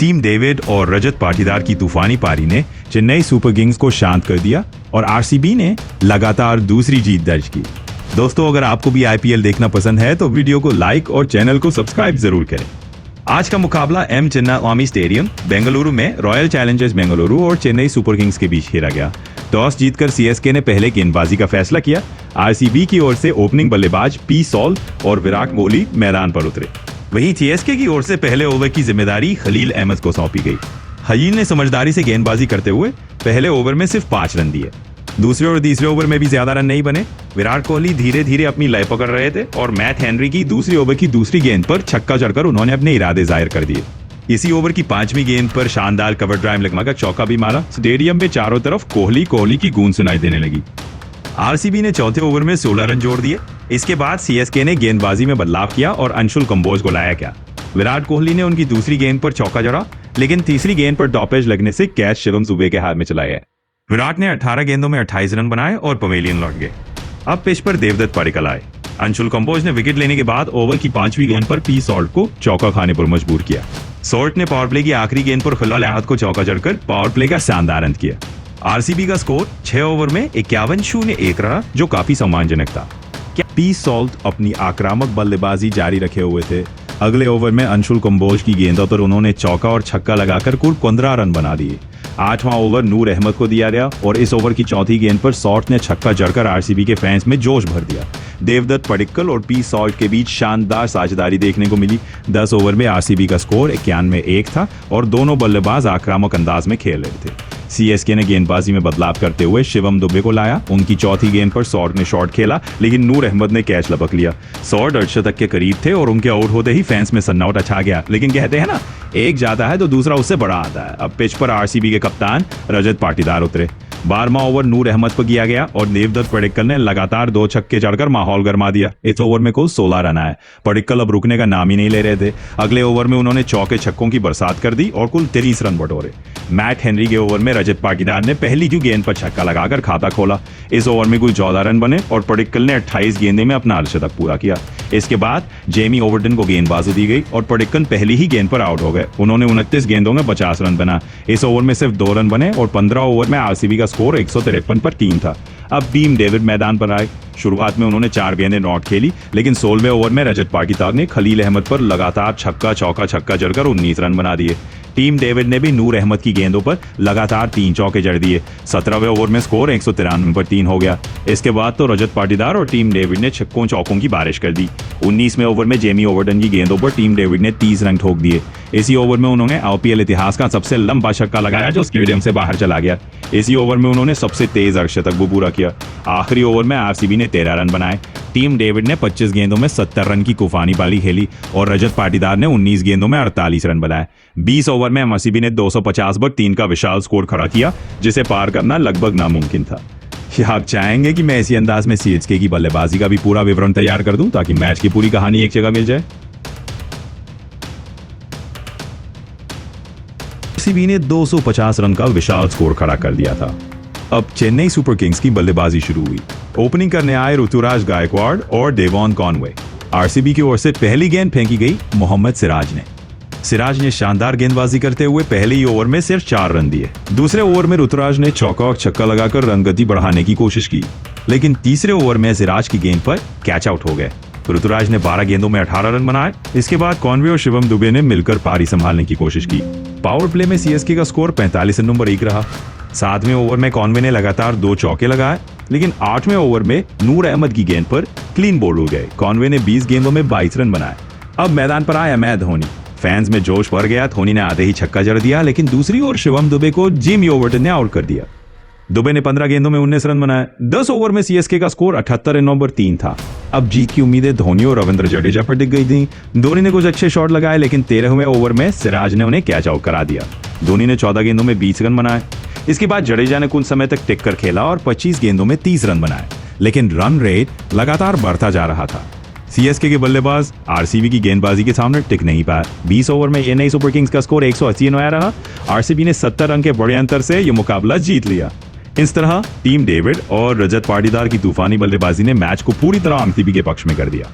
Team David और रजत पाटीदार की तूफानी पारी ने चेन्नई सुपर किंग्स को शांत कर दिया और आरसीबी ने लगातार दूसरी जीत दर्ज की। दोस्तों, अगर आपको भी आईपीएल देखना पसंद है तो वीडियो को लाइक और चैनल को सब्सक्राइब जरूर करें। आज का मुकाबला एम चिन्नास्वामी स्टेडियम बेंगलुरु में रॉयल चैलेंजर्स बेंगलुरु और चेन्नई सुपर किंग्स के बीच खेला गया। टॉस जीतकर सीएसके ने पहले गेंदबाजी का फैसला किया। आरसीबी की ओर से ओपनिंग बल्लेबाज पी सॉल और विराट कोहली मैदान पर उतरे। वहीं सीएसके की ओर से पहले ओवर की जिम्मेदारी खलील अहमद को सौंपी गई। खलील ने समझदारी से गेंदबाजी करते हुए पहले ओवर में सिर्फ 5 रन दिए। दूसरे और तीसरे ओवर में भी ज्यादा रन नहीं बने। विराट कोहली धीरे धीरे अपनी लय पकड़ रहे थे और मैट हेनरी की दूसरी ओवर की दूसरी गेंद पर छक्का जड़कर उन्होंने अपने इरादे जाहिर कर दिए। इसी ओवर की 5वीं गेंद पर शानदार कवर ड्राइव लगवाकर चौका भी मारा। स्टेडियम में चारों तरफ कोहली की गूंज सुनाई देने लगी। आरसीबी ने चौथे ओवर में 16 रन जोड़ दिए। इसके बाद सीएसके ने गेंदबाजी में बदलाव किया और अंशुल कंबोज को लाया गया। विराट कोहली ने उनकी दूसरी गेंद पर चौका जड़ा, लेकिन तीसरी गेंद पर टॉपेज लगने से कैच शिवम दुबे के हाथ में चला गया। विराट ने 18 गेंदों में 28 रन बनाए और पवेलियन लौट गए। अब पिच पर देवदत्त पडिक्कल आए। अंशुल कंबोज ने विकेट लेने के बाद ओवर की 5वीं गेंद पर पी सॉल्ट को चौका खाने पर मजबूर किया। सॉल्ट ने पावर प्ले की आखिरी गेंद पर खिलाड़ी अहमद को चौका जड़कर पावर प्ले का शानदार अंत किया। आरसीबी का स्कोर 6 ओवर में 51-0-1 रहा, जो काफी सम्मानजनक था। क्या पी सॉल्ट अपनी आक्रामक बल्लेबाजी जारी रखे हुए थे। अगले ओवर में अंशुल कंबोज की गेंदों पर उन्होंने चौका और छक्का लगाकर कुल 15 रन बना दिए। 8वां ओवर नूर अहमद को दिया गया और इस ओवर की चौथी गेंद पर सॉल्ट ने छक्का जड़कर आरसीबी के फैंस में जोश भर दिया। देवदत्त पडिक्कल और पी सॉल्ट के बीच शानदार साझेदारी देखने को मिली। 10 ओवर में आरसीबी का स्कोर 91-1 था और दोनों बल्लेबाज आक्रामक अंदाज में खेल रहे थे। सीएसके ने गेंदबाजी में बदलाव करते हुए शिवम दुबे को लाया। उनकी चौथी गेंद पर सॉल्ट ने शॉट खेला, लेकिन नूर अहमद ने कैच लपक लिया। सॉल्ट अर्धशतक के करीब थे और उनके आउट होते ही फैंस में सन्नाटा छा गया। लेकिन कहते हैं ना, एक जाता है तो दूसरा उससे बड़ा आता है। अब पिच पर आरसीबी के कप्तान रजत पाटीदार उतरे। 12वां ओवर नूर अहमद को किया गया और देवदत्त पडिक्कल ने लगातार 2 छक्के जड़कर माहौल गरमा दिया। इस ओवर में कुल 16 रन आए। पडिक्कल अब रुकने का नाम ही नहीं ले रहे थे। अगले ओवर में उन्होंने चौके छक्कों की बरसात कर दी और कुल 30 रन बटोरे। मैट हेनरी के ओवर में रजत पाटीदार ने पहली की गेंद पर छक्का लगाकर खाता खोला। इस ओवर में कुल 14 रन बने और पडिक्कल ने 28 गेंदे में अपना अर्धशतक पूरा किया। इसके बाद जेमी ओवरटन को गेंदबाजी दी गई और पडिक्कल पहली ही गेंद पर आउट हो गए। उन्होंने 29 गेंदों में 50 रन बना। इस ओवर में सिर्फ 2 रन बने और 15 ओवर में आरसीबी का स्कोर 153 पर 3 था। अब टीम डेविड मैदान पर आए। शुरुआत में उन्होंने 4 गेंदें नॉट खेली, लेकिन 16वें ओवर में रजत पाटीदार ने खलील अहमद पर लगातार छक्का जड़कर 19 रन बना दिए। टीम डेविड ने भी नूर अहमद की गेंदों पर लगातार 3 चौके जड़ दिए। 17वें ओवर में स्कोर 193 पर 3 हो गया। इसके बाद तो रजत पाटीदार और टीम डेविड ने छक्कों चौकों की बारिश कर दी। 19वें ओवर में जेमी ओवरटन की गेंदों पर टीम डेविड ने 30 रन ठोक दिए। इसी ओवर में उन्होंने आईपीएल इतिहास का सबसे लंबा छक्का लगाया, जो स्टेडियम से बाहर चला गया। इसी ओवर में उन्होंने सबसे तेज अर्धशतक भी पूरा किया। आखिरी ओवर में आरसीबी ने 13 रन बनाए। टीम डेविड ने 25 गेंदों में 70 रन की तूफानी पारी खेली और रजत पाटीदार ने 19 गेंदों में 48 रन बनाए। 20 ओवर में आरसीबी ने 250 पर 3 का विशाल स्कोर खड़ा किया, जिसे पार करना लगभग नामुमकिन था। क्या आप चाहेंगे कि मैं इसी अंदाज में सीएसके की बल्लेबाजी का भी पूरा विवरण तैयार कर दूं, ताकि मैच की पूरी कहानी एक जगह मिल जाए? आरसीबी ने 250 रन का विशाल स्कोर खड़ा कर दिया था। अब चेन्नई सुपर किंग्स की बल्लेबाजी शुरू हुई। ओपनिंग करने आए ऋतुराज गायकवाड़ और डेवॉन कॉनवे। आरसीबी की ओर से पहली गेंद फेंकी गई मोहम्मद सिराज ने शानदार गेंदबाजी करते हुए पहले ही ओवर में सिर्फ 4 रन दिए। दूसरे ओवर में ऋतुराज ने चौका और छक्का लगाकर रन गति बढ़ाने की कोशिश की, लेकिन तीसरे ओवर में सिराज की गेंद पर कैच आउट हो गए। ऋतुराज ने 12 गेंदों में 18 रन बनाए। इसके बाद कॉनवे और शिवम दुबे ने मिलकर पारी संभालने की कोशिश की। पावर प्ले में सीएसके का स्कोर 45-1 रहा। 7वें ओवर में कॉनवे ने लगातार 2 चौके लगाए, लेकिन 8वें ओवर में नूर अहमद की गेंद पर क्लीन बोल्ड हो गए। कॉनवे ने 20 गेंदों में 22 रन बनाए। अब मैदान पर आया मैं धोनी। फैंस में जोश भर गया। धोनी ने आधे ही छक्का जड़ दिया, लेकिन दूसरी ओर शिवम दुबे को जेमी ओवरटन ने आउट कर दिया। दुबे ने 15 गेंदों में 19 रन बनाए। 10 ओवर में सीएसके का स्कोर 78 पर 3 था। अब जीत की उम्मीदें धोनी और रविंद्र जडेजा पर टिक गई थी। धोनी ने कुछ अच्छे शॉट लगाए, लेकिन 13वें ओवर में सिराज ने उन्हें कैच आउट करा दिया। धोनी ने 14 गेंदों में 20 रन बनाए। इसके बाद जडेजा ने कुछ समय तक टिक कर खेला और 25 गेंदों में 30 रन बनाए, लेकिन रन रेट लगातार बढ़ता जा रहा था। सीएसके के बल्लेबाज आरसीबी की गेंदबाजी के सामने टिक नहीं पाया। 20 ओवर में चेन्नई सुपर किंग्स का स्कोर 180 रहा। आरसीबी ने 70 रन के बड़े अंतर से यह मुकाबला जीत लिया। इस तरह टीम डेविड और रजत पाटीदार की तूफानी बल्लेबाजी ने मैच को पूरी तरह आरसीबी के पक्ष में कर दिया।